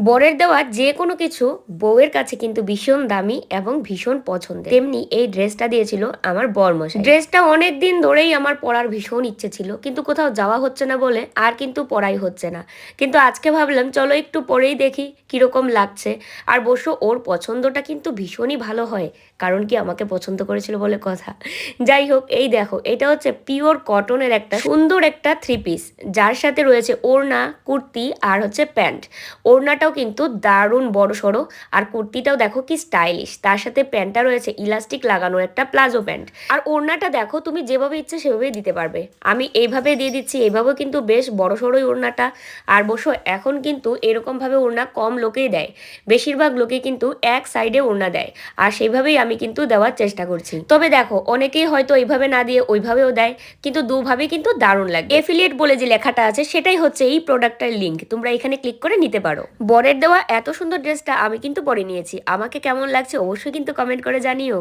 বরের দেওয়া যে কোনো কিছু বউয়ের কাছে কিন্তু ভীষণ দামি এবং ভীষণ পছন্দের। তেমনি এই ড্রেসটা দিয়েছিল আমার বরমশাই। ড্রেসটা অনেক দিন ধরেই আমার পরার ভীষণ ইচ্ছে ছিল, কিন্তু কোথাও যাওয়া হচ্ছে না বলে আর কিন্তু পরাই হচ্ছে না। কিন্তু আজকে ভাবলাম চলো একটু পরেই দেখি কিরকম লাগছে। আর বসো, ওর পছন্দটা কিন্তু ভীষণই ভালো হয়, কারণ কি আমাকে পছন্দ করেছিল বলে কথা। যাই হোক, এই দেখো, এটা হচ্ছে পিওর কটনের একটা সুন্দর একটা থ্রি পিস, যার সাথে রয়েছে ওড়না, কুর্তি আর হচ্ছে প্যান্ট। ওড়নাটাও কিন্তু দারুণ বড় সড়ো, আর কুর্তিটাও দেখো কি স্টাইলিশ। তার সাথে প্যান্টটা রয়েছে ইলাস্টিক লাগানো একটা প্লাজো প্যান্ট। আর ওড়নাটা দেখো, তুমি যেভাবে ইচ্ছে সেভাবেই দিতে পারবে। আমি এইভাবে দিয়ে দিচ্ছি, এইভাবেও কিন্তু বেশ বড় সড়োই ওড়নাটা। আর বসো, এখন কিন্তু এরকমভাবে ওড়না কম লোকেই দেয়, বেশিরভাগ লোকে কিন্তু এক সাইডে ওড়না দেয়। আর সেইভাবেই আমি কিন্তু দেওয়ার চেষ্টা করছি। তবে দেখো, অনেকেই হয়তো এইভাবে না দিয়ে ওইভাবেও দেয়, কিন্তু দুভাবে কিন্তু দারুণ লাগে। এফিলিয়েট বলে যে লেখাটা আছে সেটাই হচ্ছে এই প্রোডাক্টটার লিঙ্ক, তোমরা এখানে ক্লিক করে নিতে পারো। বরের দেওয়া এত সুন্দর ড্রেসটা আমি কিন্তু পরে নিয়েছি, আমাকে কেমন লাগছে অবশ্যই কিন্তু কমেন্ট করে জানিও।